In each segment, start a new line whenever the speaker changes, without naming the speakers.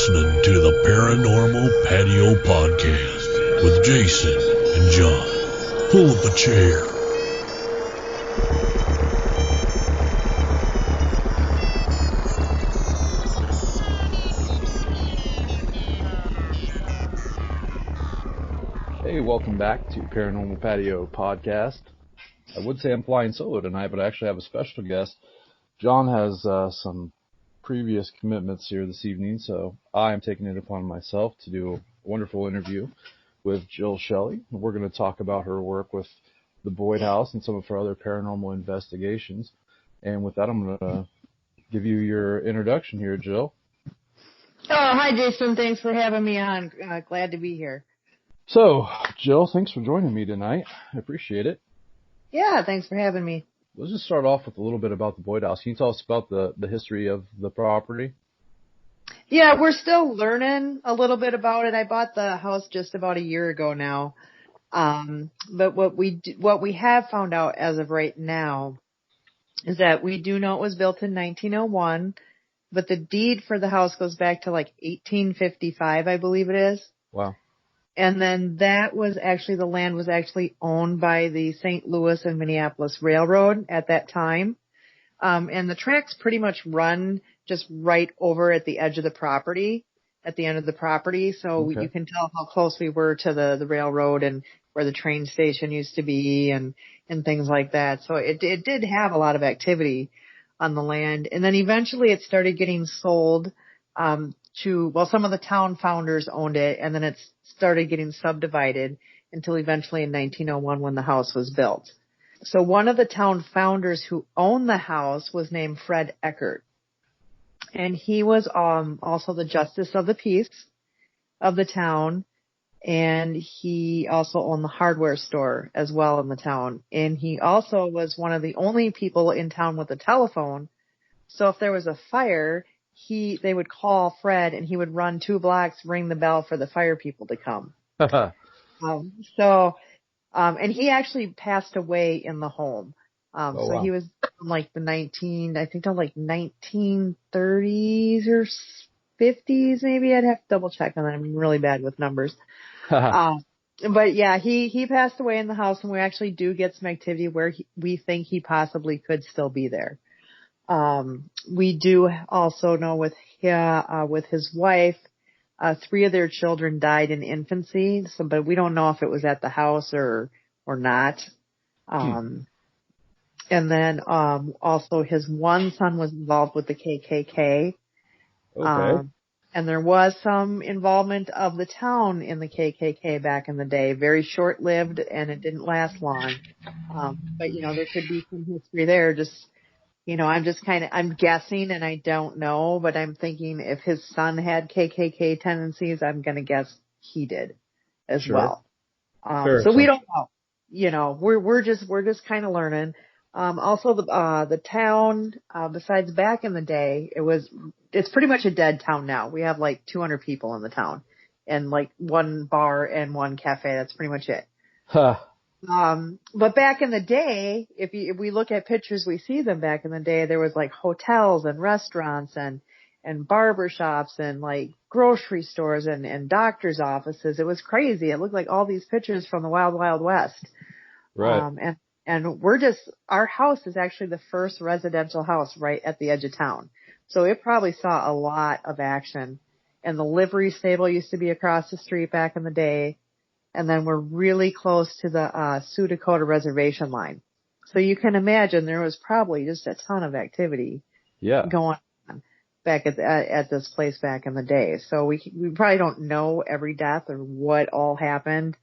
listening to the Paranormal Patio Podcast with Jason and John. Pull up a chair.
Hey, welcome back to Paranormal Patio Podcast. I would say I'm flying solo tonight, but I actually have a special guest. John has some previous commitments here this evening, so I am taking it upon myself to do a wonderful interview with Shelley. We're going to talk about her work with the Boyd House and some of her other paranormal investigations. And with that, I'm going to give you your introduction here, Jill.
Oh, hi, Jason. Thanks for having me on. Glad to be here.
So, Jill, thanks for joining me tonight. I appreciate it.
Yeah, thanks for having me.
Let's just start off with a little bit about the Boyd House. Can you tell us about the history of the property?
Yeah, we're still learning a little bit about it. I bought the house just about a year ago now. But what we have found out as of right now is that we do know it was built in 1901, but the deed for the house goes back to like 1855, I believe it is.
Wow.
And then the land was actually owned by the St. Louis and Minneapolis Railroad at that time. And the tracks pretty much run just right over at the edge of the property, at the end of the property. So You can tell how close we were to the railroad and where the train station used to be and things like that. So it did have a lot of activity on the land. And then eventually it started getting sold, some of the town founders owned it, and then it started getting subdivided until eventually in 1901 when the house was built. So one of the town founders who owned the house was named Fred Eckert. And he was also the justice of the peace of the town, and he also owned the hardware store as well in the town. And he also was one of the only people in town with a telephone. So if there was a fire, they would call Fred and he would run 2 blocks, ring the bell for the fire people to come. And he actually passed away in the home. Wow. He was like the 1930s or 50s, maybe. I'd have to double check on that. I'm really bad with numbers. But yeah, he passed away in the house, and we actually do get some activity where we think he possibly could still be there. We do also know with his wife, 3 of their children died in infancy. But we don't know if it was at the house or not. And then, also his one son was involved with the KKK.
Okay.
And there was some involvement of the town in the KKK back in the day. Very short-lived, and it didn't last long. But there could be some history there. I'm guessing, and I don't know, but I'm thinking if his son had KKK tendencies, I'm going to guess he did as well. So we don't know. We're just kind of learning. Also the town, besides back in the day, it's pretty much a dead town now. We have like 200 people in the town and like 1 bar and 1 cafe. That's pretty much it. But back in the day, if we look at pictures, we see them back in the day, there was like hotels and restaurants and barber shops and like grocery stores and doctor's offices. It was crazy. It looked like all these pictures from the Wild Wild West.
Right.
And our house is actually the first residential house right at the edge of town. So it probably saw a lot of action. And the livery stable used to be across the street back in the day. And then we're really close to the Sioux Dakota reservation line. So you can imagine there was probably just a ton of activity going on back at this place back in the day. So we probably don't know every death or what all happened,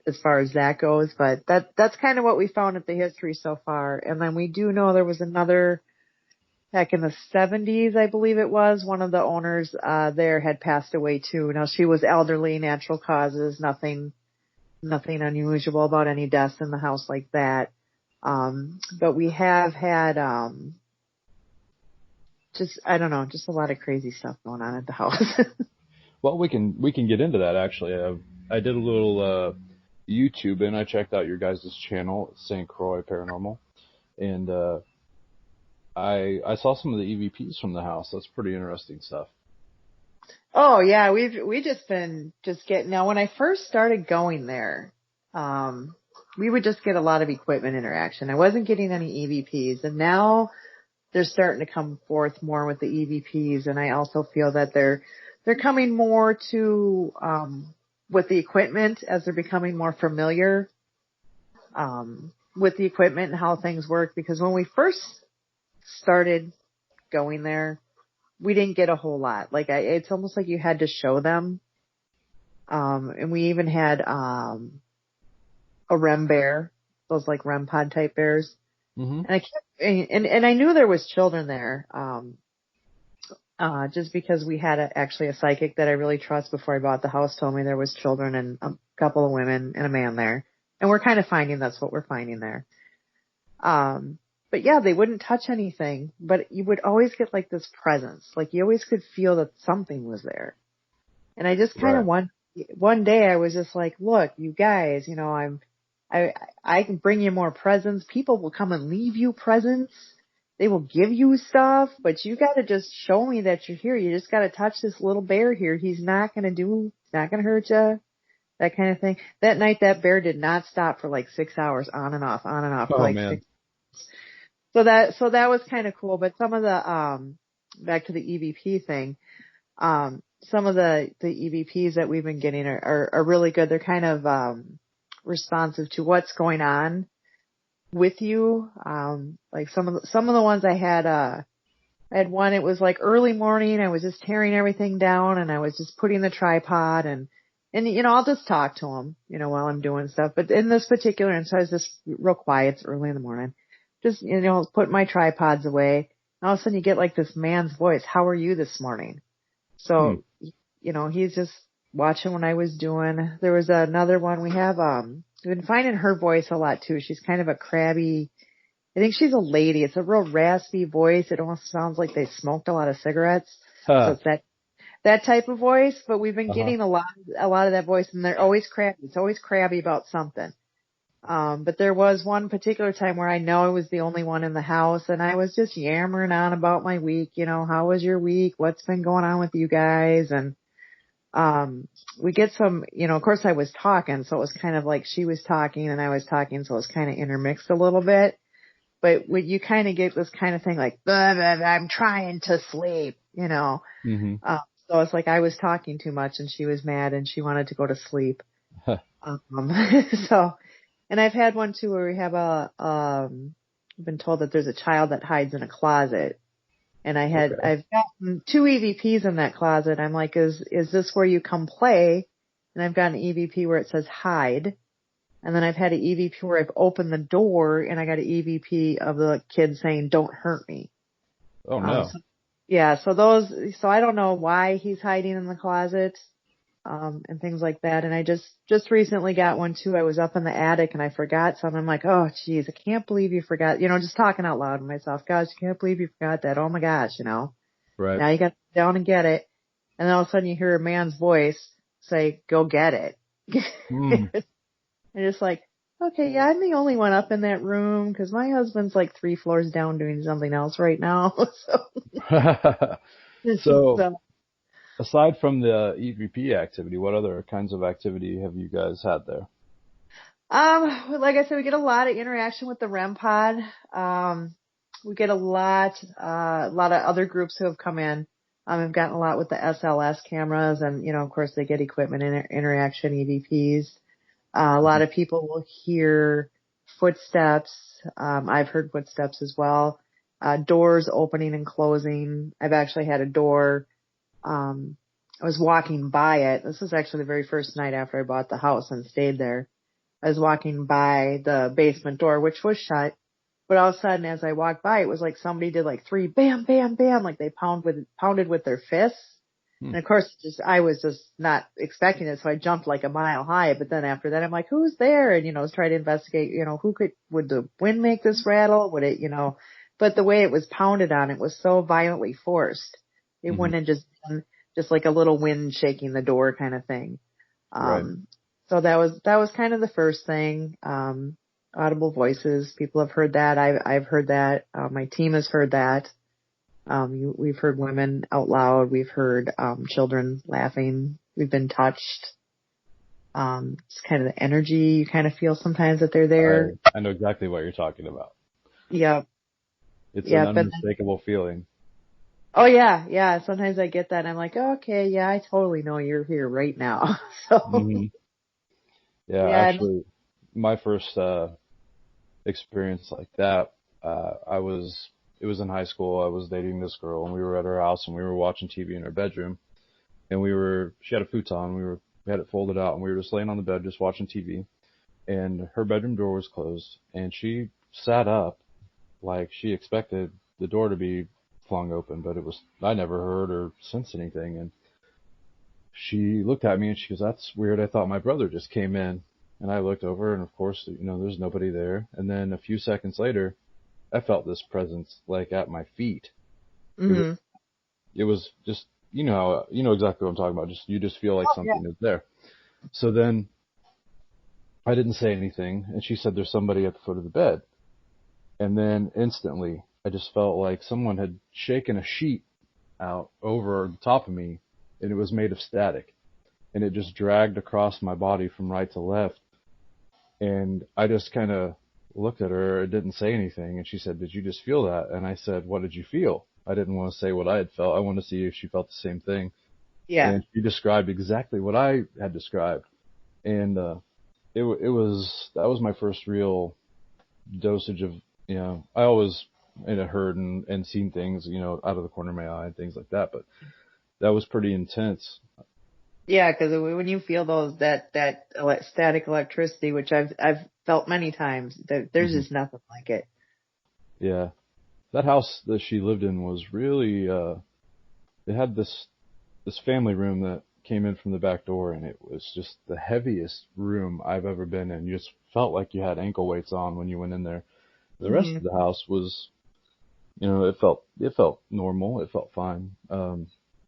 as far as that goes. But that's kind of what we found at the history so far. And then we do know there was another back in the 70s, I believe it was. One of the owners there had passed away too. Now she was elderly, natural causes, nothing unusual about any deaths in the house like that. But we have had just a lot of crazy stuff going on at the house.
Well, we can get into that actually. I did a little YouTube and I checked out your guys' channel, St. Croix Paranormal, and I saw some of the EVPs from the house. That's pretty interesting stuff.
Oh yeah, we just been getting, now when I first started going there, we would just get a lot of equipment interaction. I wasn't getting any EVPs, and now they're starting to come forth more with the EVPs, and I also feel that they're coming more to with the equipment as they're becoming more familiar with the equipment and how things work, because when we first started going there, we didn't get a whole lot. Like it's almost like you had to show them. And we even had a REM bear, those like REM pod type bears.
Mm-hmm.
And I knew there was children there. Just because we had actually a psychic that I really trust before I bought the house told me there was children and a couple of women and a man there. And we're kind of finding that's what we're finding there. But yeah, they wouldn't touch anything, but you would always get like this presence. Like you always could feel that something was there. And I just kind of one day I was just like, look, you guys, you know, I can bring you more presents. People will come and leave you presents. They will give you stuff, but you got to just show me that you're here. You just got to touch this little bear here. He's not going to hurt you. That kind of thing. That night, that bear did not stop for like 6 hours on and off.
Oh,
like
man.
So that was kind of cool. But some of the, back to the EVP thing, some of the EVPs that we've been getting are really good. They're kind of, responsive to what's going on with you. Like some of the ones I had one, it was like early morning. I was just tearing everything down and I was just putting the tripod and, you know, I'll just talk to him, you know, while I'm doing stuff. But in this particular instance, I was just real quiet. It's early in the morning. Just, you know, put my tripods away. And all of a sudden you get like this man's voice. How are you this morning? So, you know, he's just watching what I was doing. There was another one we have, we've been finding her voice a lot too. She's kind of a crabby, I think she's a lady. It's a real raspy voice. It almost sounds like they smoked a lot of cigarettes. So it's that type of voice, but we've been getting a lot of that voice, and they're always crabby. It's always crabby about something. But there was one particular time where I know I was the only one in the house, and I was just yammering on about my week. You know, how was your week? What's been going on with you guys? And we get some, you know, of course I was talking, so it was kind of like she was talking and I was talking, so it was kind of intermixed a little bit. But when you kind of get this kind of thing like, blah, blah, blah, I'm trying to sleep, you know.
Mm-hmm.
So it's like I was talking too much and she was mad and she wanted to go to sleep. So, and I've had one too where we have I've been told that there's a child that hides in a closet. And I've gotten 2 EVPs in that closet. I'm like, is this where you come play? And I've got an EVP where it says hide. And then I've had an EVP where I've opened the door and I got an EVP of the kid saying, don't hurt me.
Oh no.
So I don't know why he's hiding in the closet, and things like that. And I just recently got one too. I was up in the attic and I forgot something. I'm like, oh geez, I can't believe you forgot, you know, just talking out loud to myself. Gosh, I can't believe you forgot that. Oh my gosh, you know.
Right.
Now you got to go down and get it. And then all of a sudden you hear a man's voice say, go get it. And it's like, okay, yeah, I'm the only one up in that room because my husband's like 3 floors down doing something else right now.
So aside from the EVP activity, what other kinds of activity have you guys had there?
Like I said, we get a lot of interaction with the REM pod. We get a lot of other groups who have come in. I've gotten a lot with the SLS cameras and, you know, of course they get equipment interaction, EVPs. A lot of people will hear footsteps. I've heard footsteps as well. Doors opening and closing. I've actually had a door. I was walking by it. This was actually the very first night after I bought the house and stayed there. I was walking by the basement door, which was shut. But all of a sudden, as I walked by, it was like somebody did like 3 bam, bam, bam, like they pounded with their fists. And of course, I was just not expecting it, so I jumped like a mile high. But then after that, I'm like, who's there? And, you know, I was trying to investigate, you know, would the wind make this rattle? Would it, you know, but the way it was pounded on, it was so violently forced. It wouldn't have just been just like a little wind shaking the door kind of thing.
Right.
So that was kind of the first thing. audible voices. People have heard that. I've heard that. My team has heard that. We've heard women out loud. We've heard children laughing. We've been touched. It's kind of the energy you kind of feel sometimes that they're there.
I know exactly what you're talking about.
Yep.
It's an unmistakable feeling.
Oh yeah. Sometimes I get that and I'm like, okay, yeah, I totally know you're here right now. So.
Mm-hmm. Yeah, actually, my first experience like that, it was in high school. I was dating this girl, and we were at her house, and we were watching TV in her bedroom, and she had a futon. We had it folded out, and we were just laying on the bed, just watching TV, and her bedroom door was closed, and she sat up like she expected the door to be flung open, but I never heard or sensed anything, and she looked at me and she goes, "That's weird. I thought my brother just came in." And I looked over, and of course, there's nobody there. And then a few seconds later, I felt this presence like at my feet.
Mm-hmm.
It was just, you know exactly what I'm talking about. You just feel like something is there. So then I didn't say anything, and she said, "There's somebody at the foot of the bed." And then instantly, I just felt like someone had shaken a sheet out over the top of me, and it was made of static. And it just dragged across my body from right to left. And I just kind of looked at her. I didn't say anything. And she said, "Did you just feel that?" And I said, "What did you feel?" I didn't want to say what I had felt. I wanted to see if she felt the same thing.
Yeah.
And she described exactly what I had described. And that was my first real dosage of, I always heard and seen things, out of the corner of my eye and things like that. But that was pretty intense.
Yeah, because when you feel that static electricity, which I've felt many times, there's just nothing like it.
Yeah, that house that she lived in was really. It had this family room that came in from the back door, and it was just the heaviest room I've ever been in. You just felt like you had ankle weights on when you went in there. The rest of the house was, it felt normal. It felt fine.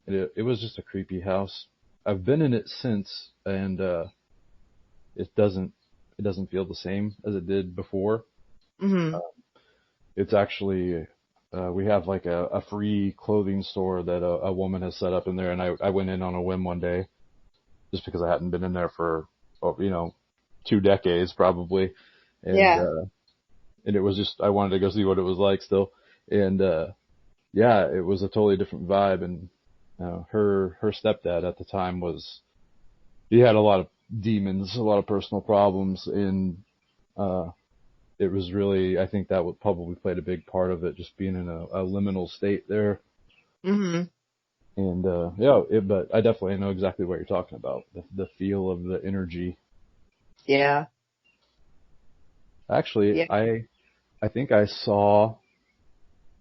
It was just a creepy house. I've been in it since, and it doesn't feel the same as it did before.
Mm-hmm.
It's actually we have like a free clothing store that a woman has set up in there, and I went in on a whim one day, just because I hadn't been in there for 2 decades probably, and and it was just I wanted to go see what it was like still, and it was a totally different vibe, and her stepdad at the time he had a lot of demons, a lot of personal problems, and it was really, I think that would probably played a big part of it, just being in a liminal state there.
Mm-hmm.
And but I definitely know exactly what you're talking about, the feel of the energy.
Yeah.
Actually, I think I saw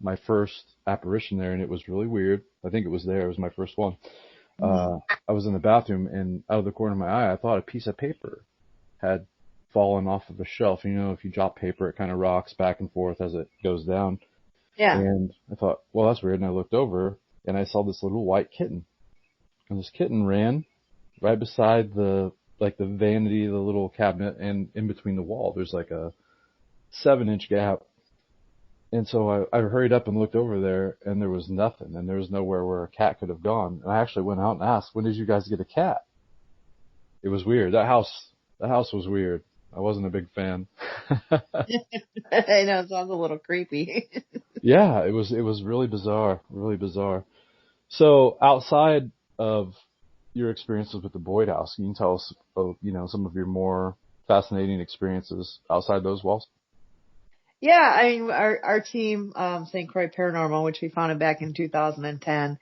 my first apparition there, and it was really weird. I think it was there. It was my first one. I was in the bathroom, and out of the corner of my eye, I thought a piece of paper had fallen off of a shelf. If you drop paper, it kind of rocks back and forth as it goes down.
Yeah.
And I thought, well, that's weird. And I looked over, and I saw this little white kitten. And this kitten ran right beside the vanity, the little cabinet, and in between the wall, there's like a 7-inch gap. And so I hurried up and looked over there, and there was nothing, and there was nowhere where a cat could have gone. And I actually went out and asked, "When did you guys get a cat?" It was weird. That house was weird. I wasn't a big fan.
I know, it sounds a little creepy.
Yeah, it was really bizarre, really bizarre. So outside of your experiences with the Boyd House, can you tell us, some of your more fascinating experiences outside those walls?
Yeah, I mean, our team, St. Croix Paranormal, which we founded back in 2010,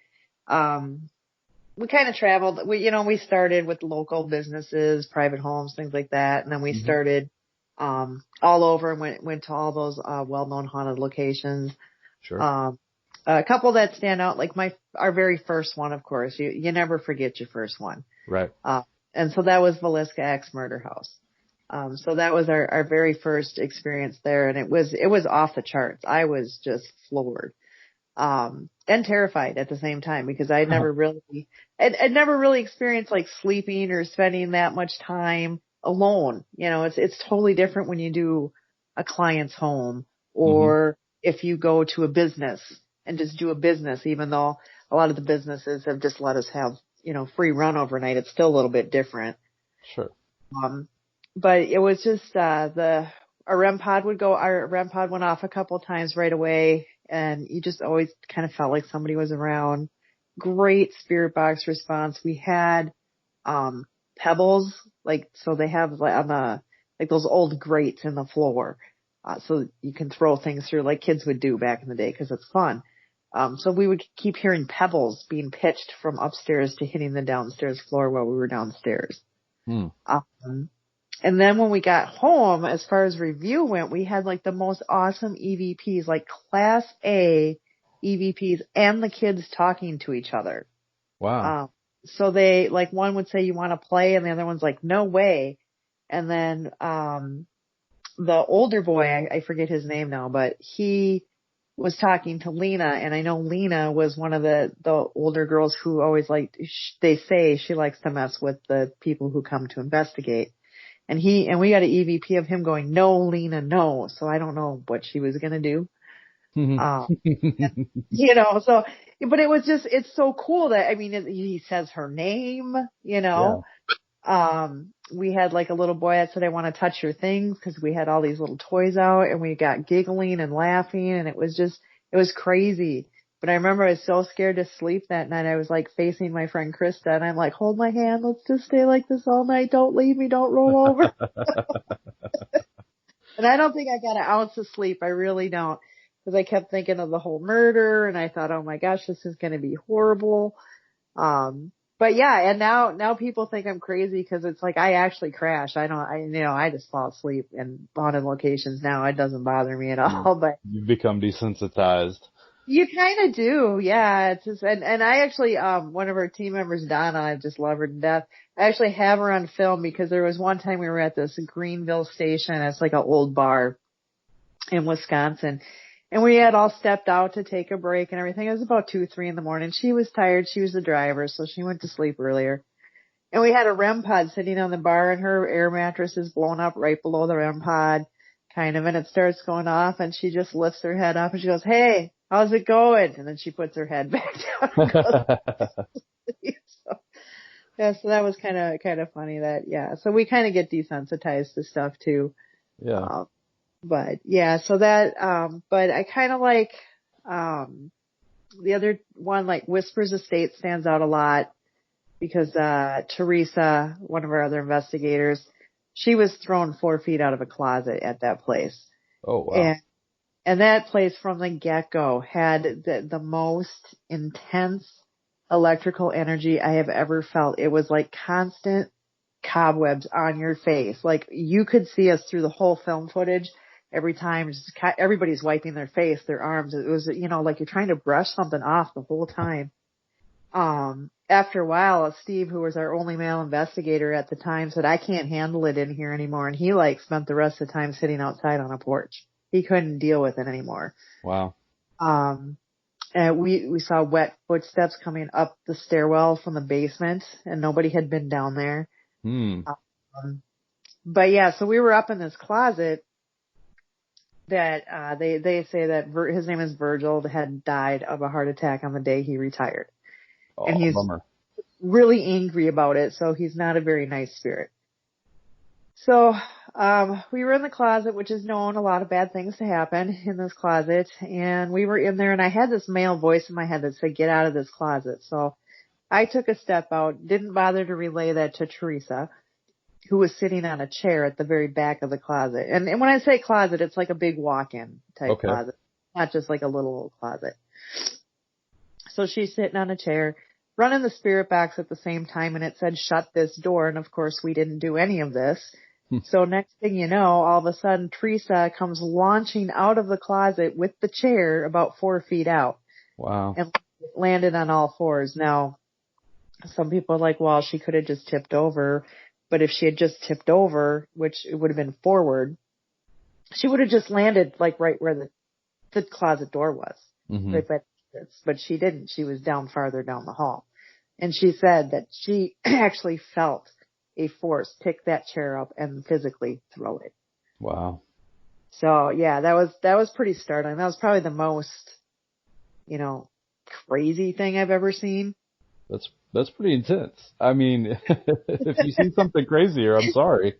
we kind of traveled. We started with local businesses, private homes, things like that, and then we started all over and went to all those well-known haunted locations.
Sure.
A couple that stand out, like our very first one, of course. You never forget your first one.
Right.
And so that was Villisca Axe Murder House. So that was our very first experience there, and it was off the charts. I was just floored, and terrified at the same time, because I'd never really experienced like sleeping or spending that much time alone. It's totally different when you do a client's home, or if you go to a business and just do a business, even though a lot of the businesses have just let us have, free run overnight, it's still a little bit different.
Sure.
But it was just, our REM pod went off a couple of times right away, and you just always kind of felt like somebody was around. Great spirit box response. We had, pebbles, so they have those old grates in the floor, so you can throw things through like kids would do back in the day because it's fun. So we would keep hearing pebbles being pitched from upstairs to hitting the downstairs floor while we were downstairs. And then when we got home, as far as review went, we had like the most awesome EVPs, like class A EVPs, and the kids talking to each other.
Wow.
So they, like, one would say, you want to play, and the other one's like, no way. And then the older boy, I forget his name now, but he was talking to Lena, and I know Lena was one of the older girls who always they say she likes to mess with the people who come to investigate. And we got an EVP of him going, no, Lena, no. So I don't know what she was going to do. So, but it was just, it's so cool that, I mean, he says her name,
Yeah.
We had like a little boy that said, I want to touch your things, because we had all these little toys out, and we got giggling and laughing, and it was crazy. But I remember I was so scared to sleep that night. I was like facing my friend Krista, and I'm like, hold my hand. Let's just stay like this all night. Don't leave me. Don't roll over. And I don't think I got an ounce of sleep. I really don't. Because I kept thinking of the whole murder, and I thought, oh my gosh, this is going to be horrible. But yeah, and now people think I'm crazy because it's like I actually crash. I just fall asleep in haunted locations now. It doesn't bother me at all. But
you've become desensitized.
You kind of do, yeah. It's just, and I actually, one of our team members, Donna, I just love her to death. I actually have her on film because there was one time we were at this Greenville station. It's like an old bar in Wisconsin. And we had all stepped out to take a break and everything. It was about 2, 3 in the morning. She was tired. She was the driver, so she went to sleep earlier. And we had a REM pod sitting on the bar, and her air mattress is blown up right below the REM pod, kind of, and it starts going off, and she just lifts her head up and she goes, hey, how's it going? And then she puts her head back down and goes, so that was kind of funny that, yeah. So we kind of get desensitized to stuff too.
Yeah.
But yeah, so that, but I kind of like, the other one, like Whispers Estate stands out a lot because, Teresa, one of our other investigators, she was thrown 4 feet out of a closet at that place.
Oh, wow.
And that place from the get-go had the most intense electrical energy I have ever felt. It was like constant cobwebs on your face. Like you could see us through the whole film footage every time. Just everybody's wiping their face, their arms. It was, like you're trying to brush something off the whole time. After a while, Steve, who was our only male investigator at the time, said, I can't handle it in here anymore. And he spent the rest of the time sitting outside on a porch. He couldn't deal with it anymore.
Wow.
And we saw wet footsteps coming up the stairwell from the basement, and nobody had been down there. But yeah, so we were up in this closet that, they say that his name is Virgil, had died of a heart attack on the day he retired.
Oh,
and he's
bummer.
really angry about it, so he's not a very nice spirit. So, we were in the closet, which is known a lot of bad things to happen in this closet, and we were in there, and I had this male voice in my head that said, get out of this closet. So I took a step out, didn't bother to relay that to Teresa, who was sitting on a chair at the very back of the closet. And when I say closet, it's like a big walk-in type closet, not just like a little old closet. So she's sitting on a chair, running the spirit box at the same time, and it said, shut this door. And of course, we didn't do any of this. So next thing you know, all of a sudden, Teresa comes launching out of the closet with the chair about 4 feet out.
Wow.
And landed on all fours. Now, some people are like, well, she could have just tipped over. But if she had just tipped over, which it would have been forward, she would have just landed like right where the closet door was. Right by the, but she didn't. She was down farther down the hall. And she said that she actually felt a force pick that chair up and physically throw it.
Wow.
So yeah, that was pretty startling. That was probably the most, you know, crazy thing I've ever seen.
That's pretty intense. I mean, if you see something crazier, I'm sorry.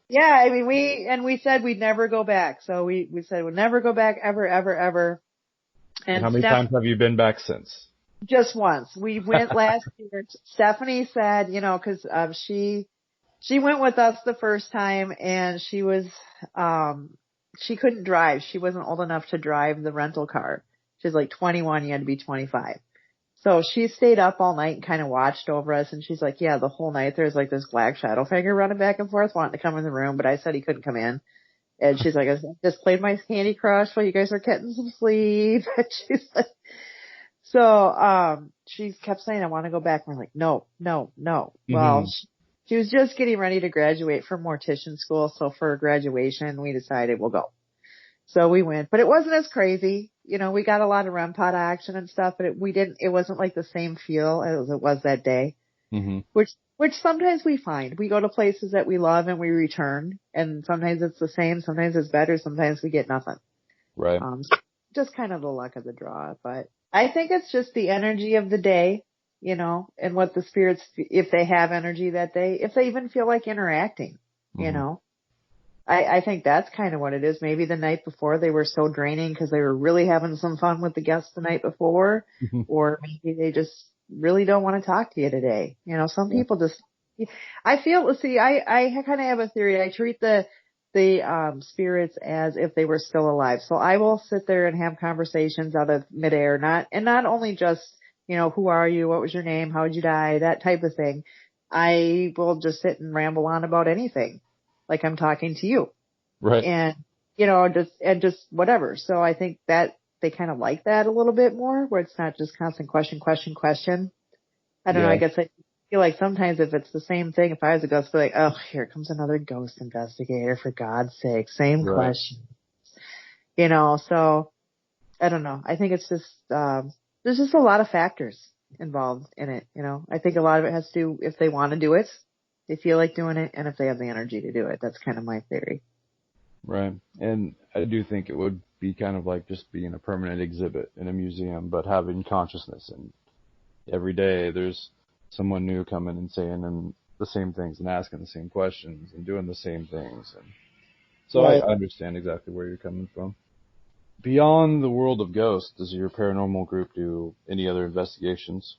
Yeah, I mean, we said we'd never go back. So we said we'd never go back ever, ever, ever.
And
And
how many times have you been back since?
just once. We went last year. Stephanie said, you know, cause, she went with us the first time and she couldn't drive. She wasn't old enough to drive the rental car. She's like 21. You had to be 25. So she stayed up all night and kind of watched over us. And she's like, yeah, the whole night there's like this black shadow figure running back and forth wanting to come in the room. But I said he couldn't come in. And she's like, I just played my Candy Crush while you guys are getting some sleep. And she's like, so, she kept saying, I want to go back. And we're like, no, no, no. Well, she was just getting ready to graduate from mortician school. So for graduation, we decided we'll go. So we went, but it wasn't as crazy. You know, we got a lot of REM pod action and stuff, but it wasn't like the same feel as it was that day, which sometimes we find. We go to places that we love and we return, and sometimes it's the same, sometimes it's better, sometimes we get nothing.
Right.
Just kind of the luck of the draw, but I think it's just the energy of the day, you know, and what the spirits, if they have energy that day, if they even feel like interacting, you know. I think that's kind of what it is. Maybe the night before they were so draining because they were really having some fun with the guests the night before, or maybe they just really don't want to talk to you today. You know, some people just, I feel, see, I kind of have a theory. I treat the spirits as if they were still alive. So I will sit there and have conversations out of midair, not only just, you know, who are you? What was your name? How did you die? That type of thing. I will just sit and ramble on about anything. Like I'm talking to you.
Right.
And, you know, just whatever. So I think that they kind of like that a little bit more, where it's not just constant question. I don't know. I guess I feel like sometimes if it's the same thing, if I was a ghost, I'd be like, oh, here comes another ghost investigator, for God's sake. Same question. You know, so I don't know. I think it's just, there's just a lot of factors involved in it. You know, I think a lot of it has to do if they want to do it. They feel like doing it, and if they have the energy to do it. That's kind of my theory.
Right. And I do think it would be kind of like just being a permanent exhibit in a museum, but having consciousness. And every day there's someone new coming and saying the same things and asking the same questions and doing the same things. And so I understand exactly where you're coming from. Beyond the world of ghosts, does your paranormal group do any other investigations?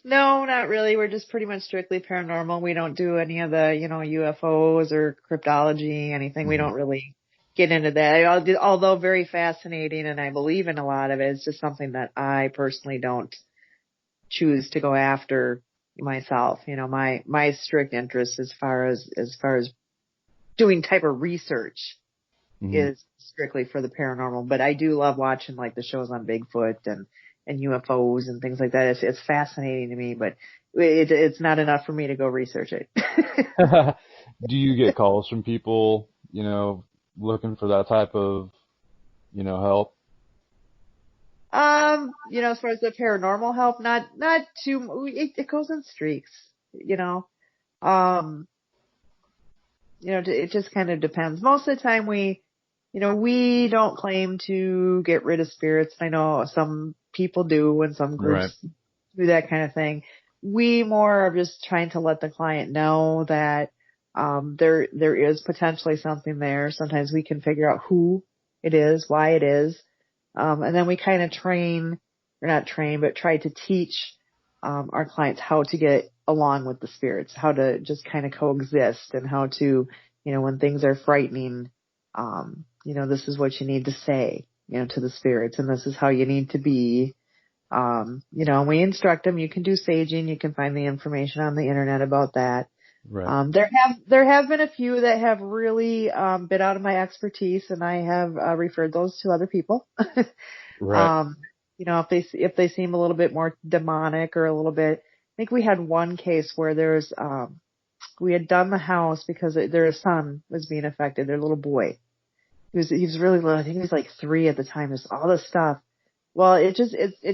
No, not really. We're just pretty much strictly paranormal. We don't do any of the, you know, UFOs or cryptology, anything. We don't really get into that. Although very fascinating, and I believe in a lot of it, it's just something that I personally don't choose to go after myself. You know, my strict interest as far as doing type of research is strictly for the paranormal. But I do love watching like the shows on Bigfoot and UFOs and things like that. It's fascinating to me, but it's not enough for me to go research it.
Do you get calls from people, you know, looking for that type of, you know, help?
You know, as far as the paranormal help, not too, it goes in streaks, you know. You know, it just kind of depends. Most of the time we don't claim to get rid of spirits. I know some people do and some groups do that kind of thing. We more are just trying to let the client know that there is potentially something there. Sometimes we can figure out who it is, why it is. And then we kind of try to teach our clients how to get along with the spirits, how to just kind of coexist, and how to, you know, when things are frightening, you know, this is what you need to say, you know, to the spirits, and this is how you need to be. You know, we instruct them. You can do saging. You can find the information on the internet about that.
Right.
There have been a few that have really been out of my expertise, and I have referred those to other people.
Right.
You know, if they seem a little bit more demonic or a little bit. I think we had one case where we had done the house because their son was being affected, their little boy. He was really little. I think he was like 3 at the time. There's all this stuff. Well, it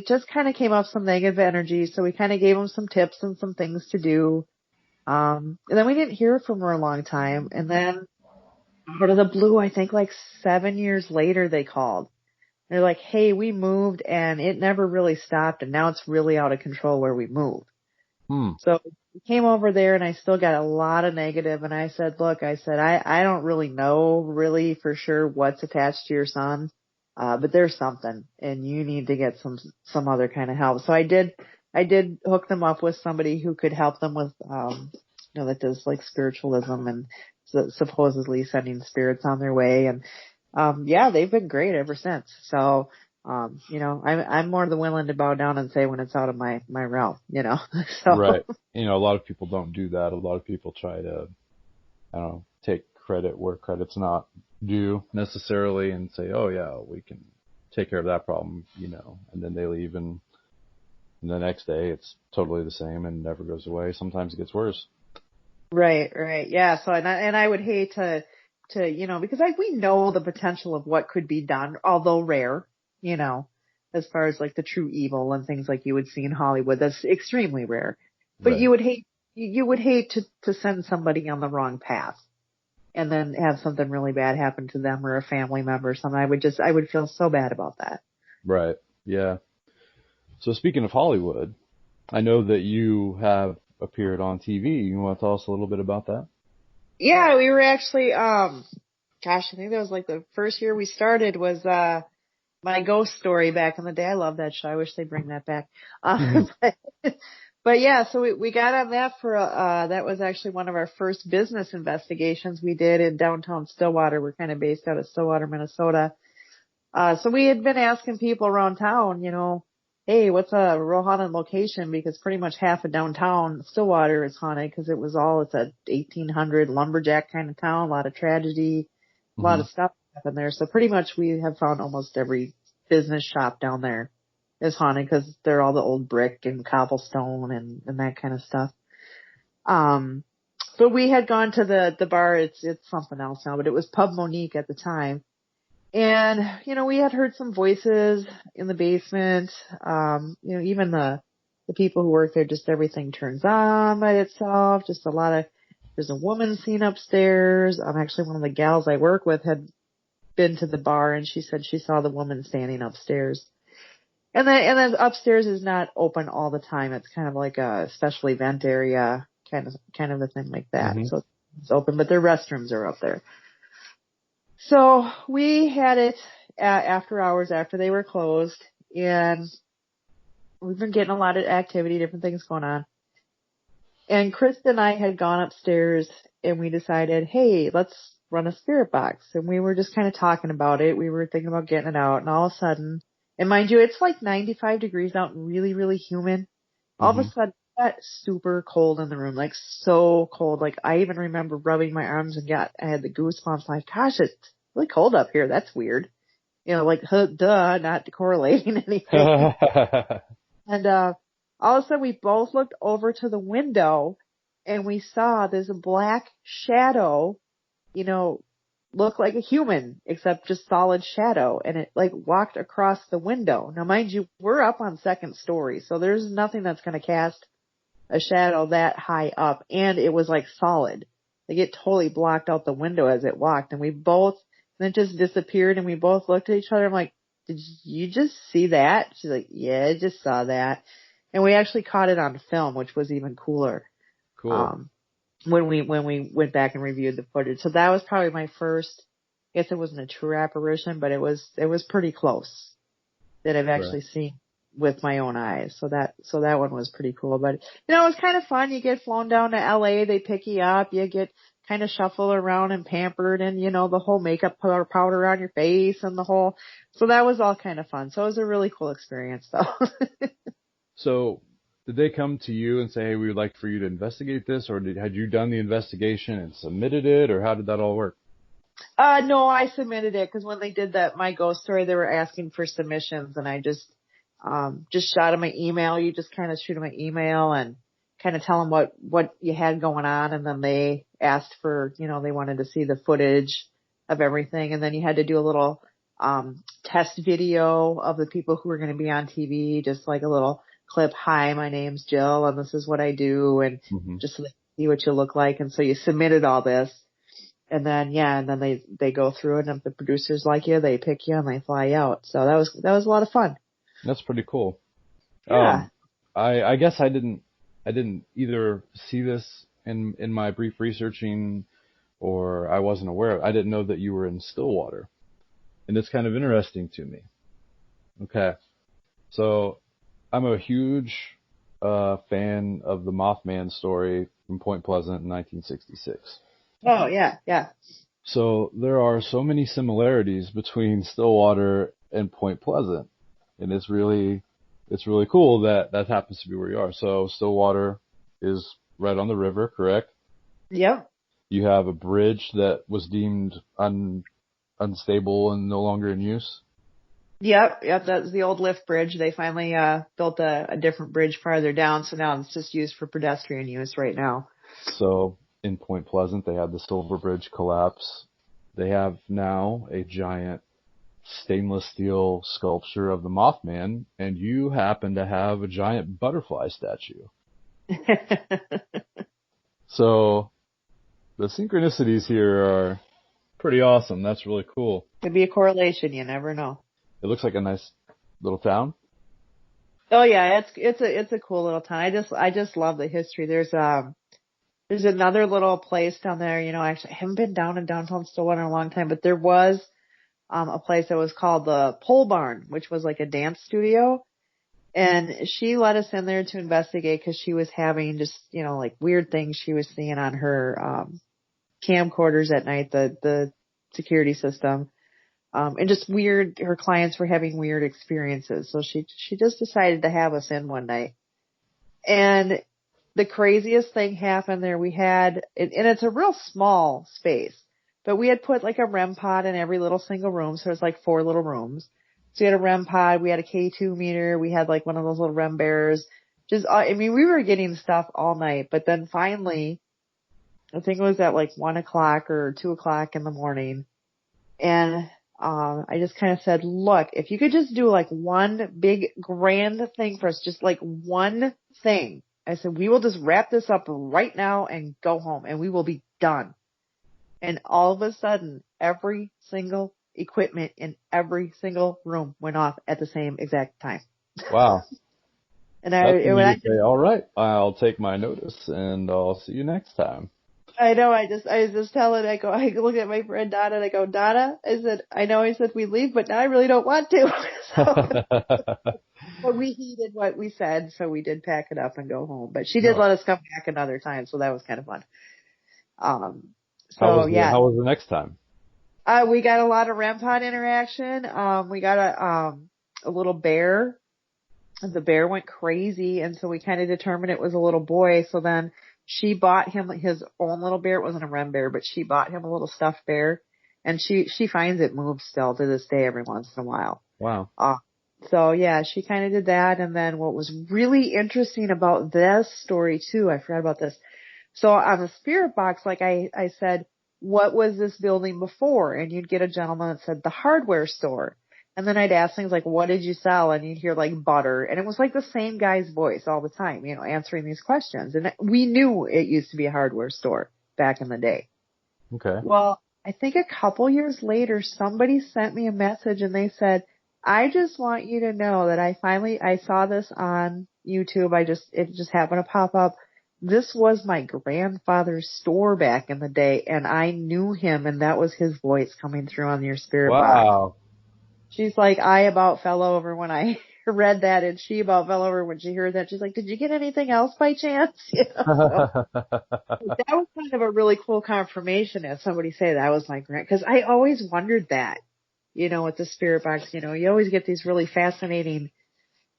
just kind of came up some negative energy, so we kind of gave him some tips and some things to do. And then we didn't hear from her a long time. And then out of the blue, I think like 7 years later they called. They're like, hey, we moved and it never really stopped and now it's really out of control where we moved. So we came over there and I still got a lot of negative and I said, look, I don't really know really for sure what's attached to your son. But there's something and you need to get some other kind of help. So I did hook them up with somebody who could help them with, that does like spiritualism and supposedly sending spirits on their way. And, they've been great ever since. So, I'm more than willing to bow down and say when it's out of my realm, so.
Right. A lot of people don't do that. A lot of people try to, take credit where credit's not due necessarily and say, oh yeah, we can take care of that problem, and then they leave and the next day it's totally the same and never goes away. Sometimes it gets worse.
Right. Yeah. So, and I would hate to, because we know the potential of what could be done, although rare, as far as like the true evil and things like you would see in Hollywood. That's extremely rare. But right. You would hate to send somebody on the wrong path and then have something really bad happen to them or a family member or something. I would feel so bad about that.
Right. Yeah. So speaking of Hollywood, I know that you have appeared on TV. You want to tell us a little bit about that?
Yeah, we were actually, I think that was like the first year we started was, my ghost story back in the day. I love that show. I wish they'd bring that back. But yeah, so we got on that for, that was actually one of our first business investigations we did in downtown Stillwater. We're kind of based out of Stillwater, Minnesota. So we had been asking people around town, hey, what's a real haunted location? Because pretty much half of downtown Stillwater is haunted because it's a 1800 lumberjack kind of town, a lot of tragedy, a lot of stuff happened there. So pretty much we have found almost every business shop down there is haunted because they're all the old brick and cobblestone and that kind of stuff. But we had gone to the bar. It's something else now, but it was Pub Monique at the time. And, we had heard some voices in the basement. Even the people who work there, just everything turns on by itself. Just there's a woman seen upstairs. Actually one of the gals I work with had been to the bar and she said she saw the woman standing upstairs. And then upstairs is not open all the time. It's kind of like a special event area, kind of a thing like that. Mm-hmm. So it's open, but their restrooms are up there. So we had it after hours after they were closed and we've been getting a lot of activity, different things going on. And Chris and I had gone upstairs and we decided, hey, let's run a spirit box. And we were just kind of talking about it. We were thinking about getting it out and all of a sudden, and mind you, it's like 95 degrees out and really, really humid. All of a sudden, it got super cold in the room, like so cold. Like I even remember rubbing my arms and I had the goosebumps. Like, gosh, it's really cold up here. That's weird. Like, duh, not correlating anything. And, all of a sudden we both looked over to the window and we saw this black shadow, look like a human except just solid shadow. And it like walked across the window. Now mind you, we're up on second story. So there's nothing that's going to cast a shadow that high up. And it was like solid. Like it totally blocked out the window as it walked. And then it just disappeared and we both looked at each other. I'm like, did you just see that? She's like, yeah, I just saw that. And we actually caught it on film, which was even cooler.
Cool.
When we went back and reviewed the footage. So that was probably my first, I guess it wasn't a true apparition, but it was pretty close that I've actually seen with my own eyes. So that one was pretty cool. But, it was kind of fun. You get flown down to LA. They pick you up. You get kind of shuffled around and pampered and, the whole makeup powder on your face and so that was all kind of fun. So it was a really cool experience though.
So did they come to you and say, hey, we would like for you to investigate this, or had you done the investigation and submitted it, or how did that all work?
No, I submitted it because when they did my ghost story, they were asking for submissions and I just shot them an email. You just kind of shoot them an email and kind of tell them what you had going on. And then they asked for, they wanted to see the footage of everything. And then you had to do a little, test video of the people who were going to be on TV, just like a little clip. Hi, my name's Jill and this is what I do. And just so they see what you look like. And so you submitted all this. And then they go through it, and if the producers like you, they pick you and they fly you out. So that was a lot of fun.
That's pretty cool.
Yeah.
I guess I didn't either see this in my brief researching, or I wasn't aware of. I didn't know that you were in Stillwater, and it's kind of interesting to me. Okay, so I'm a huge fan of the Mothman story from Point Pleasant in 1966.
Oh yeah, yeah.
So there are so many similarities between Stillwater and Point Pleasant, and it's really cool that happens to be where you are. So Stillwater is right on the river, correct?
Yep.
You have a bridge that was deemed unstable and no longer in use.
Yep, that's the old lift bridge. They finally built a different bridge farther down, so now it's just used for pedestrian use right now.
So in Point Pleasant, they had the Silver Bridge collapse. They have now a giant stainless steel sculpture of the Mothman, and you happen to have a giant butterfly statue. So the synchronicities here are pretty awesome. That's really cool.
Could be a correlation. You never know.
It looks like a nice little town.
Oh yeah, it's a cool little town. I just love the history. There's another little place down there. Actually, I haven't been down in downtown Stillwater in a long time, but there was a place that was called the Pole Barn, which was like a dance studio. And she let us in there to investigate because she was having just, like weird things she was seeing on her camcorders at night, the security system. And just weird, her clients were having weird experiences. So she just decided to have us in one night. And the craziest thing happened there. We had, and it's a real small space, but we had put like a REM pod in every little single room. So it's like 4 little rooms. So we had a REM pod, we had a K2 meter, we had like one of those little REM bears. We were getting stuff all night, but then finally, I think it was at like 1 o'clock or 2 o'clock in the morning. And, I just kind of said, look, if you could just do like one big grand thing for us, just like one thing. I said, we will just wrap this up right now and go home and we will be done. And all of a sudden, every single equipment in every single room went off at the same exact time.
Wow.
And
say, all right, I'll take my notice and I'll see you next time.
I know, I was just telling, I look at my friend Donna and I go, Donna, I said, I know I said we leave, but now I really don't want to. But we heeded what we said, so we did pack it up and go home. But she did let us come back another time, so that was kind of fun.
How was the next time?
We got a lot of REM pod interaction. We got a little bear. The bear went crazy, and so we kind of determined it was a little boy. So then she bought him his own little bear. It wasn't a REM bear, but she bought him a little stuffed bear, and she finds it moves still to this day every once in a while.
Wow.
So yeah, she kind of did that. And then what was really interesting about this story too, I forgot about this. So on the spirit box, like I said, what was this building before? And you'd get a gentleman that said the hardware store. And then I'd ask things like, what did you sell? And you'd hear like butter. And it was like the same guy's voice all the time, answering these questions. And we knew it used to be a hardware store back in the day.
Okay.
Well, I think a couple years later, somebody sent me a message and they said, I just want you to know that I saw this on YouTube. It just happened to pop up. This was my grandfather's store back in the day, and I knew him, and that was his voice coming through on your spirit box.
Wow.
She's like, I about fell over when I read that, and she about fell over when she heard that. She's like, did you get anything else by chance? So, that was kind of a really cool confirmation as somebody say that was my because I always wondered that, with the spirit box, you always get these really fascinating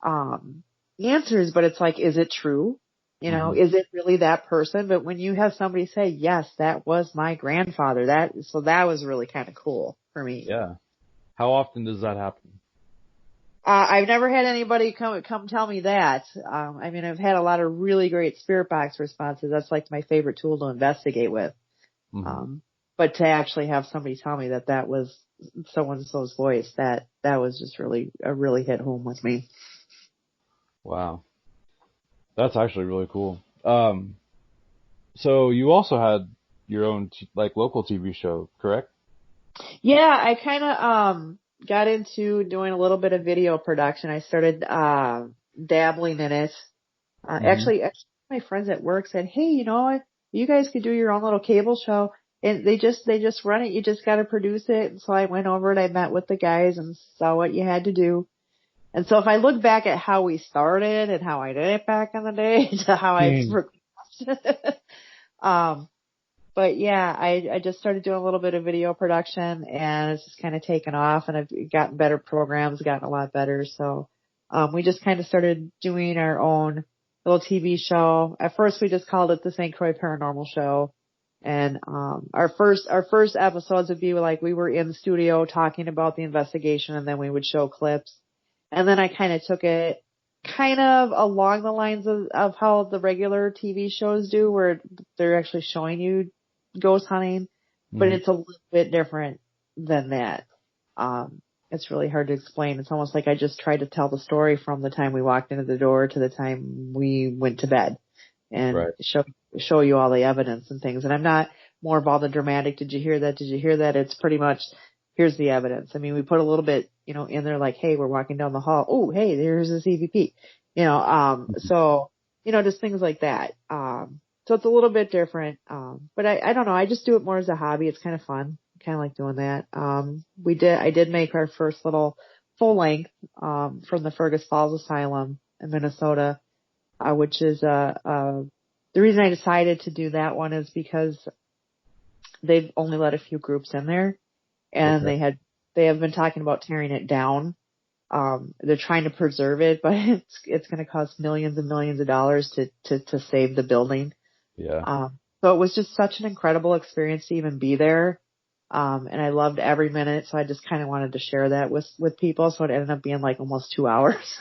answers, but it's like, is it true? Is it really that person? But when you have somebody say, yes, that was my grandfather, that was really kind of cool for me.
Yeah. How often does that happen?
I've never had anybody come tell me that. I've had a lot of really great spirit box responses. That's like my favorite tool to investigate with. Mm-hmm. But to actually have somebody tell me that was so-and-so's voice, that was just really hit home with me.
Wow. That's actually really cool. So you also had your own like local TV show, correct?
Yeah, I kind of got into doing a little bit of video production. I started dabbling in it. Actually, my friends at work said, "Hey, you know what? You guys could do your own little cable show." And they just run it. You just got to produce it. And so I went over and I met with the guys and saw what you had to do. And so if I look back at how we started and how I did it back in the day to how I progressed, but yeah, I just started doing a little bit of video production and it's just kind of taken off and I've gotten better programs, gotten a lot better. So, we just kind of started doing our own little TV show. At first we just called it the St. Croix Paranormal Show. And, our first episodes would be like we were in the studio talking about the investigation and then we would show clips. And then I kind of took it kind of along the lines of how the regular TV shows do where they're actually showing you ghost hunting, but it's a little bit different than that. It's really hard to explain. It's almost like I just tried to tell the story from the time we walked into the door to the time we went to bed and show you all the evidence and things. And I'm not more of all the dramatic, did you hear that? Did you hear that? It's pretty much, here's the evidence. I mean, we put a little bit, in there like, hey, we're walking down the hall. Oh, hey, there's a CVP, so, just things like that. So it's a little bit different. But I don't know. I just do it more as a hobby. It's kind of fun. I kind of like doing that. I did make our first little full length, from the Fergus Falls Asylum in Minnesota, which is, the reason I decided to do that one is because they've only let a few groups in there and they have been talking about tearing it down. They're trying to preserve it, but it's going to cost millions and millions of dollars to save the building.
Yeah.
So it was just such an incredible experience to even be there. And I loved every minute. So I just kind of wanted to share that with people. So it ended up being like almost 2 hours.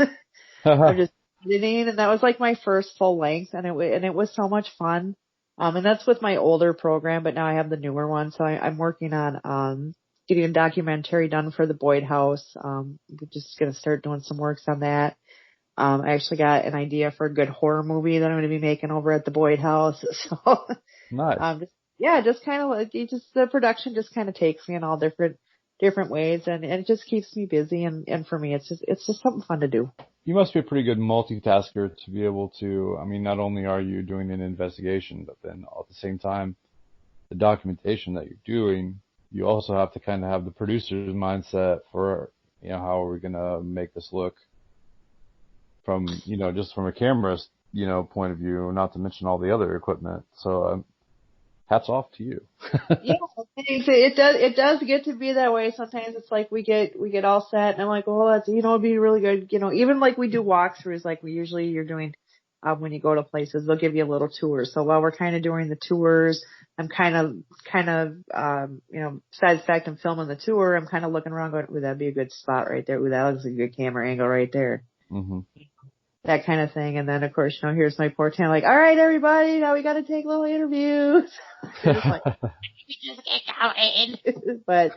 I'm just editing, and that was like my first full length, and it was so much fun. And that's with my older program, but now I have the newer one. So I'm working on, getting a documentary done for the Boyd House. We're just going to start doing some works on that. I actually got an idea for a good horror movie that I'm going to be making over at the Boyd House. So,
nice.
Just kind of like, the production just kind of takes me in all different ways and it just keeps me busy. And for me, it's just something fun to do.
You must be a pretty good multitasker to be able to, I mean, not only are you doing an investigation, but then at the same time, the documentation that you're doing, you also have to kind of have the producer's mindset for, how are we going to make this look from, just from a camera's, point of view, not to mention all the other equipment. So, hats off to you.
Yeah, thanks. It does get to be that way. Sometimes it's like we get all set and I'm like, well, that's, it'd be really good. Even like we do walkthroughs, like you're doing, when you go to places, they'll give you a little tour. So while we're kind of doing the tours, I'm kind of, besides the fact I'm filming the tour, I'm kind of looking around going, ooh, that'd be a good spot right there. Ooh, that looks like a good camera angle right there.
Mm-hmm.
That kind of thing. And then of course, here's my poor town like, all right, everybody, now we got to take little interviews. Just like, just get going. But,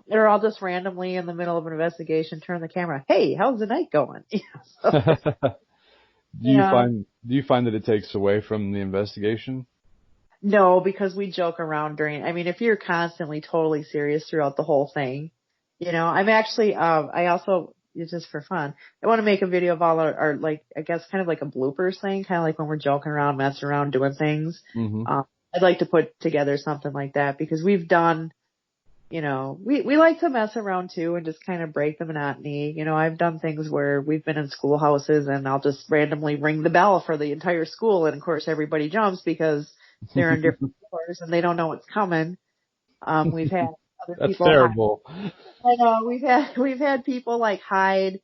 they're all just randomly in the middle of an investigation, turn the camera. Hey, how's the night going?
Do you find that it takes away from the investigation?
No, because we joke around if you're constantly totally serious throughout the whole thing, I'm actually, I also, it's just for fun, I want to make a video of all our like, I guess kind of like a bloopers thing, kind of like when we're joking around, messing around, doing things.
Mm-hmm.
I'd like to put together something like that because we've done, we like to mess around too and just kind of break the monotony. I've done things where we've been in schoolhouses and I'll just randomly ring the bell for the entire school. And of course everybody jumps because they're in different floors and they don't know what's coming. We've had other
That's
people.
terrible.
I know we've had people like hide,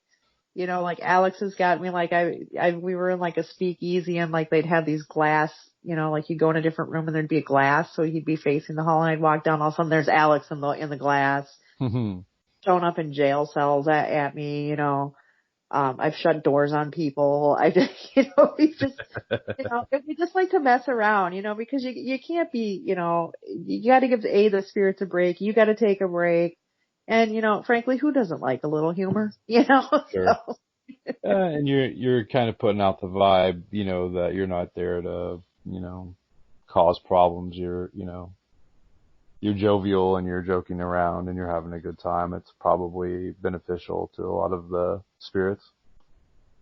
like Alex has got me like we were in like a speakeasy and like they'd have these glass, like you go in a different room and there'd be a glass. So he'd be facing the hall and I'd walk down. All of a sudden there's Alex in the glass, showing up in jail cells at me, I've shut doors on people. I just, we just, we just like to mess around, because you can't be, you got to give the spirits a break. You got to take a break. And, frankly, who doesn't like a little humor,
Sure.
So.
And you're kind of putting out the vibe, that you're not there to, cause problems. You're jovial and you're joking around and you're having a good time. It's probably beneficial to a lot of the spirits.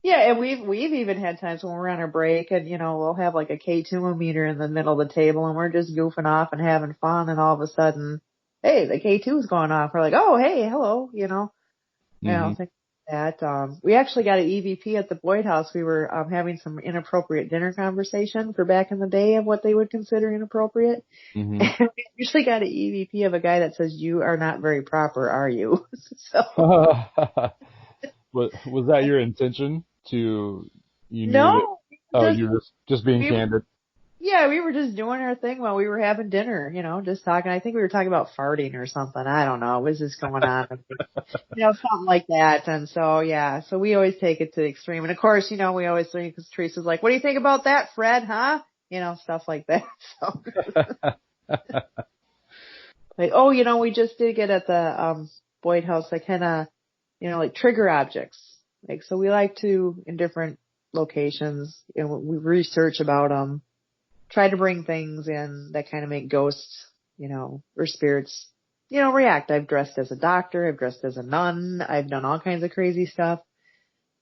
Yeah, and we've even had times when we're on our break and, we'll have like a K2 meter in the middle of the table and we're just goofing off and having fun and all of a sudden, hey, the K2's going off. We're like, oh, hey, hello,
Mm-hmm.
things like that. We actually got an EVP at the Boyd House. We were having some inappropriate dinner conversation for back in the day of what they would consider inappropriate.
Mm-hmm.
And we actually got an EVP of a guy that says, you are not very proper, are you? So.
Was that your intention you knew
No,
that, you were just being candid?
Yeah, we were just doing our thing while we were having dinner, just talking. I think we were talking about farting or something. I don't know. What was just going on? Something like that. And so, yeah, so we always take it to the extreme. And of course, we always think, because Teresa's like, what do you think about that, Fred, huh? Stuff like that. So. Like, we just did get at the, Boyd House, like kind of, like trigger objects. Like, so we like to, in different locations, we research about them, try to bring things in that kind of make ghosts, or spirits, react. I've dressed as a doctor. I've dressed as a nun. I've done all kinds of crazy stuff.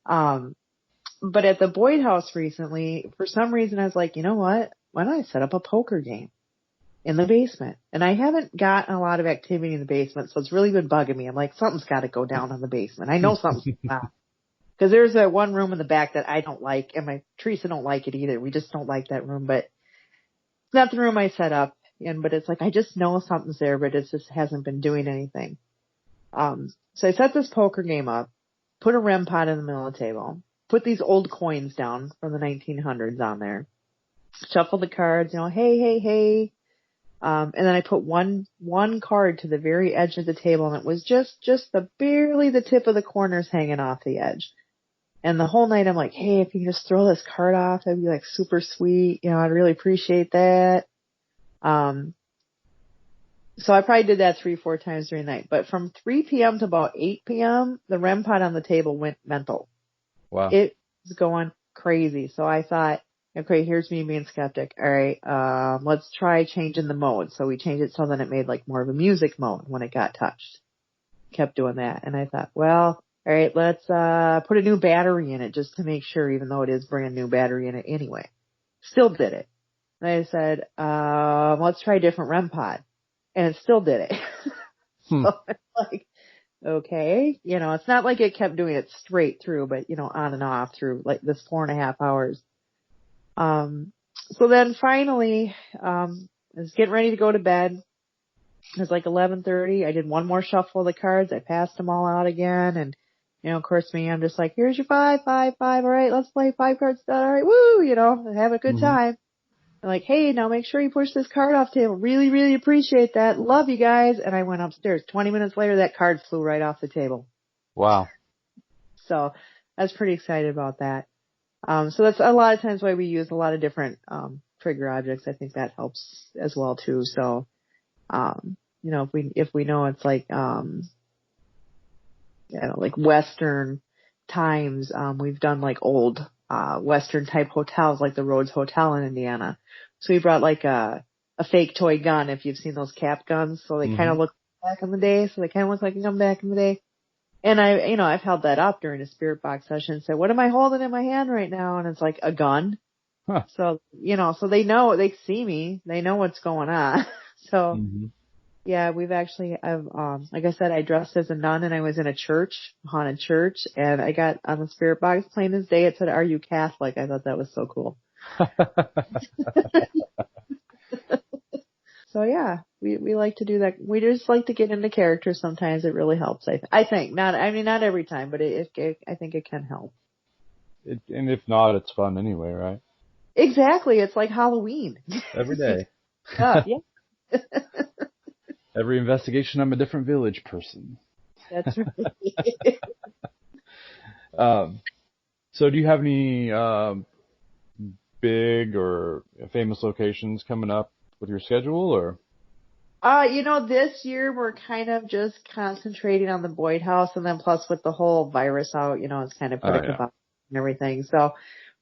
But at the Boyd House recently, for some reason, I was like, you know what? Why don't I set up a poker game in the basement? And I haven't gotten a lot of activity in the basement, so it's really been bugging me. I'm like, something's got to go down in the basement. I know something's not. Because there's that one room in the back that I don't like, and Teresa don't like it either. We just don't like that room, but it's not the room I set up in, but it's like, I just know something's there, but it just hasn't been doing anything. So I set this poker game up, put a REM pod in the middle of the table, put these old coins down from the 1900s on there, shuffle the cards, hey. And then I put one card to the very edge of the table, and it was just barely the tip of the corners hanging off the edge. And the whole night I'm like, hey, if you can just throw this card off, that'd be like super sweet. I'd really appreciate that. So I probably did that 3-4 times during the night. But from 3 p.m. to about 8 p.m., the REM pod on the table went mental.
Wow.
It was going crazy. So I thought, okay, here's me being skeptic. All right, let's try changing the mode. So we changed it so then it made like more of a music mode when it got touched. Kept doing that. And I thought, well, all right, let's put a new battery in it just to make sure, even though it is brand new battery in it anyway. Still did it. And I said, let's try a different REM pod. And it still did it. So it's like, okay, it's not like it kept doing it straight through, but, on and off through like this 4.5 hours. So then finally, I was getting ready to go to bed. It was like 11:30. I did one more shuffle of the cards. I passed them all out again. And, of course me, I'm just like, here's your 5. All right, let's play 5 cards. All right, woo, have a good time. I'm like, hey, now make sure you push this card off the table. Really, really appreciate that. Love you guys. And I went upstairs. 20 minutes later, that card flew right off the table.
Wow.
So I was pretty excited about that. So that's a lot of times why we use a lot of different, trigger objects. I think that helps as well too. So, if we know it's like, like Western times, we've done like old, Western type hotels, like the Rhodes Hotel in Indiana. So we brought like a fake toy gun, if you've seen those cap guns. So they kind of look back in the day. So they kind of look like a gun back in the day. And I've held that up during a spirit box session and said, what am I holding in my hand right now? And it's like a gun.
Huh.
So, so they know, they see me, they know what's going on. So yeah, we've actually, like I said, I dressed as a nun and I was in a church, haunted church, and I got on the spirit box plain as day. It said, are you Catholic? I thought that was so cool. So yeah, we like to do that. We just like to get into characters sometimes. It really helps. I think not every time, but I think it can help.
And if not, it's fun anyway, right?
Exactly. It's like Halloween.
Every day.
Yeah.
Every investigation, I'm a different village person.
That's right.
So do you have any big or famous locations coming up with your schedule, or?
This year we're kind of just concentrating on the Boyd House, and then plus with the whole virus out, it's kind of put a kibosh and everything. So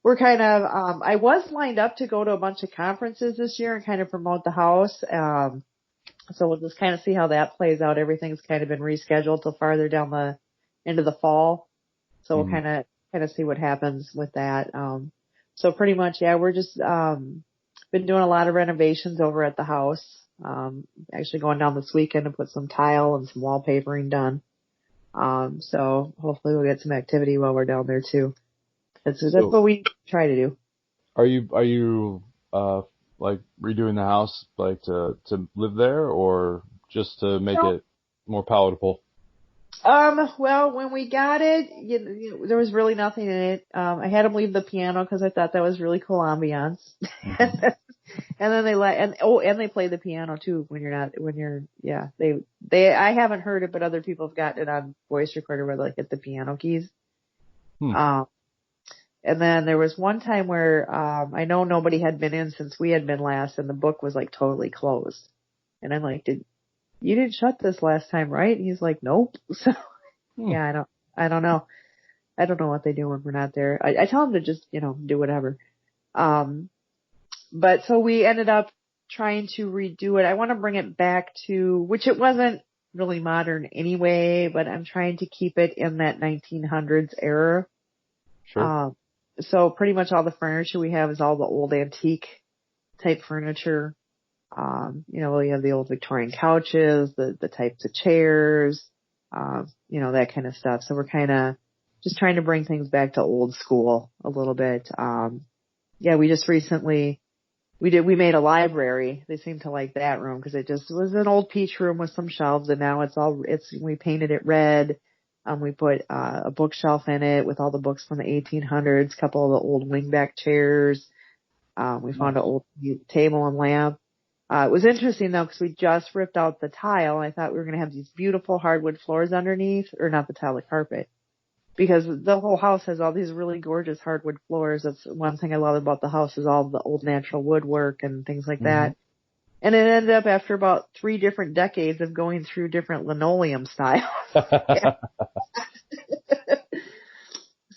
we're kind of, I was lined up to go to a bunch of conferences this year and kind of promote the house. So we'll just kind of see how that plays out. Everything's kind of been rescheduled till farther down the into the fall. So we'll kind of see what happens with that. So pretty much, yeah, we're just, been doing a lot of renovations over at the house. Actually going down this weekend to put some tile and some wallpapering done. So hopefully we'll get some activity while we're down there too. That's what we try to do.
Are you like redoing the house like to live there or just to make it more palatable?
Well, when we got it, there was really nothing in it. I had them leave the piano because I thought that was really cool ambiance. Mm-hmm. And then they play the piano too I haven't heard it, but other people have gotten it on voice recorder where they like hit the piano keys. And then there was one time where, I know nobody had been in since we had been last and the book was like totally closed. And I'm like, you didn't shut this last time, right? And he's like, nope. So yeah, I don't know. I don't know what they do when we're not there. I tell them to just, do whatever. But so we ended up trying to redo it. I want to bring it back to, which it wasn't really modern anyway, but I'm trying to keep it in that 1900s era.
Sure.
So pretty much all the furniture we have is all the old antique type furniture. We have the old Victorian couches, the types of chairs, that kind of stuff. So we're kind of just trying to bring things back to old school a little bit. We just recently, we made a library. They seem to like that room because it just was an old peach room with some shelves and now we painted it red. We put a bookshelf in it with all the books from the 1800s, a couple of the old wingback chairs. We found an old table and lamp. It was interesting though because we just ripped out the tile. I thought we were going to have these beautiful hardwood floors underneath, or not the tile, the carpet. Because the whole house has all these really gorgeous hardwood floors. That's one thing I love about the house is all the old natural woodwork and things like that. And it ended up after about 3 different decades of going through different linoleum styles.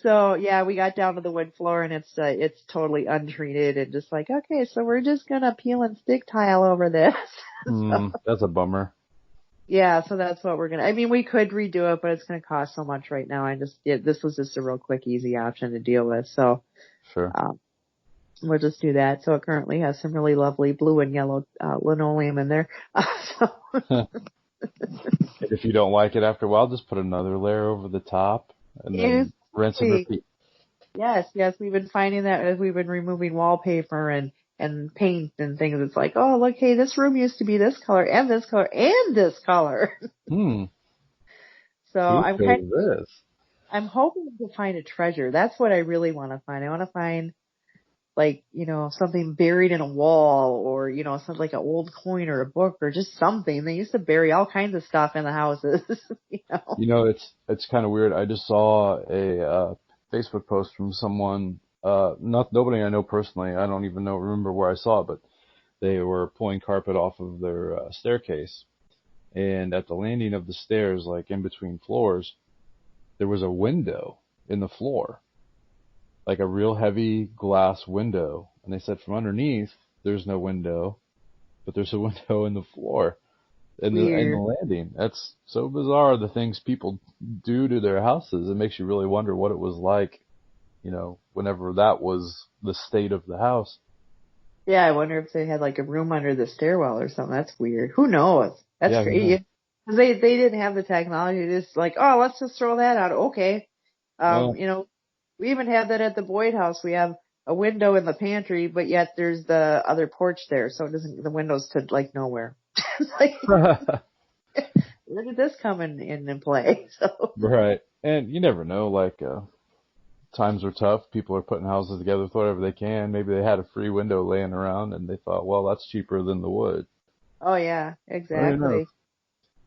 So yeah, we got down to the wood floor and it's totally untreated and just like, okay, so we're just gonna peel and stick tile over this.
That's a bummer.
Yeah, so that's what we're we could redo it, but it's gonna cost so much right now. This was just a real quick, easy option to deal with. So
sure.
We'll just do that. So it currently has some really lovely blue and yellow linoleum in there.
If you don't like it after a while, just put another layer over the top and then rinse and repeat.
Yes. We've been finding that as we've been removing wallpaper and paint and things. It's like, oh, look, hey, this room used to be this color and this color and this color. So I'm hoping to find a treasure. That's what I really want to find. I want to find something buried in a wall or, something like an old coin or a book or just something. They used to bury all kinds of stuff in the houses,
It's kind of weird. I just saw a Facebook post from someone, nobody I know personally. I don't even remember where I saw it, but they were pulling carpet off of their staircase. And at the landing of the stairs, like in between floors, there was a window in the floor. Like a real heavy glass window. And they said from underneath, there's no window, but there's a window in the floor in the landing. That's so bizarre, the things people do to their houses. It makes you really wonder what it was like, whenever that was the state of the house.
Yeah, I wonder if they had like a room under the stairwell or something. That's weird. Who knows? That's crazy. Because they didn't have the technology. Just like, oh, let's just throw that out. Okay. We even have that at the Boyd house. We have a window in the pantry, but yet there's the other porch there, so the windows to like nowhere. It's like, where did this come in play? So.
Right. And you never know, times are tough. People are putting houses together with whatever they can. Maybe they had a free window laying around and they thought, well, that's cheaper than the wood.
Oh yeah, exactly.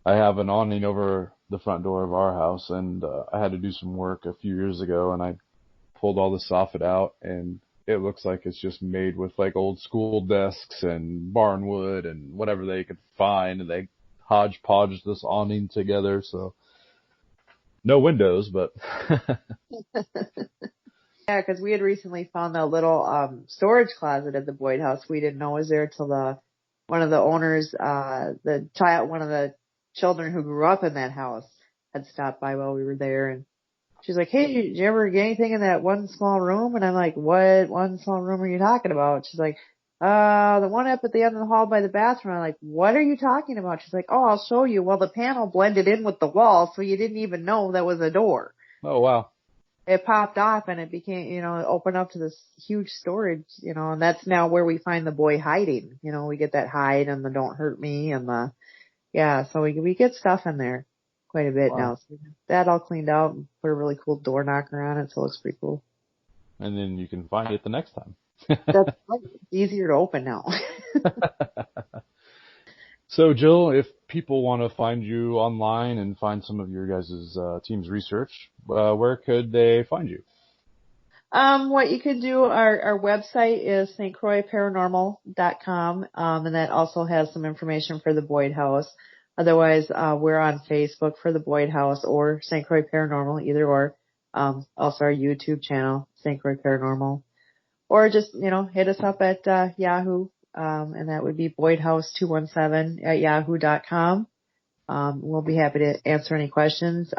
I have an awning over the front door of our house and I had to do some work a few years ago and I pulled all the soffit out and it looks like it's just made with like old school desks and barnwood and whatever they could find, and they hodgepodged this awning together. So no windows, but
yeah, Yeah, because we had recently found that little storage closet at the Boyd house. We didn't know was there till one of the owners, one of the children who grew up in that house had stopped by while we were there, and she's like, "Hey, did you ever get anything in that one small room?" And I'm like, "What one small room are you talking about?" She's like, the one up at the end of the hall by the bathroom." I'm like, "What are you talking about?" She's like, "Oh, I'll show you." Well, the panel blended in with the wall, so you didn't even know that was a door.
Oh, wow.
It popped off and it became, it opened up to this huge storage, and that's now where we find the boy hiding. We get that hide and the don't hurt me and so we get stuff in there quite a bit now. So that all cleaned out and put a really cool door knocker on it, so it looks pretty cool.
And then you can find it the next time.
That's easier to open now.
So, Jill, if people want to find you online and find some of your guys' team's research, where could they find you?
What you could do, our website is stcroixparanormal.com, and that also has some information for the Boyd House. Otherwise, we're on Facebook for the Boyd House or St. Croix Paranormal, either or. Also our YouTube channel, St. Croix Paranormal. Or just, hit us up at Yahoo, and that would be boydhouse217@yahoo.com. We'll be happy to answer any questions.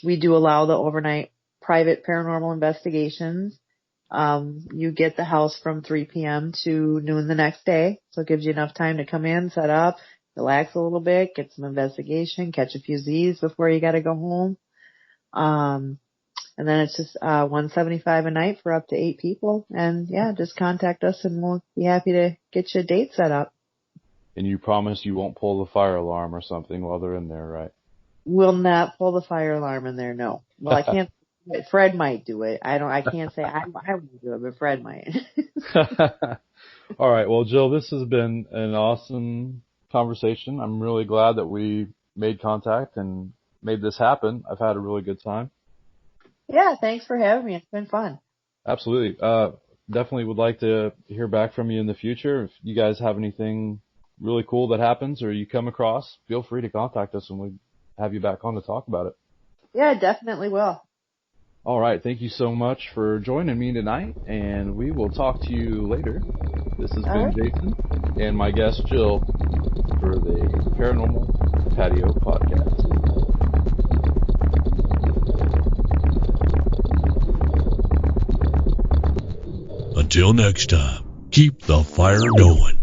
We do allow the overnight private paranormal investigations. You get the house from 3 p.m. to noon the next day, so it gives you enough time to come in, set up, relax a little bit, get some investigation, catch a few Z's before you got to go home. And then it's just $175 a night for up to 8 people. And just contact us and we'll be happy to get you a date set up.
And you promise you won't pull the fire alarm or something while they're in there, right?
We'll not pull the fire alarm in there, no. Well, I can't. Fred might do it. I can't say I won't do it, but Fred might.
All right. Well, Jill, this has been an awesome conversation. I'm really glad that we made contact and made this happen. I've had a really good time.
Yeah, thanks for having me. It's been fun.
Absolutely. Definitely would like to hear back from you in the future. If you guys have anything really cool that happens or you come across, feel free to contact us and we'll have you back on to talk about it.
Yeah, definitely will.
All right. Thank you so much for joining me tonight, and we will talk to you later. This has been Jason and my guest Jill for the Paranormal Patio Podcast.
Until next time, keep the fire going.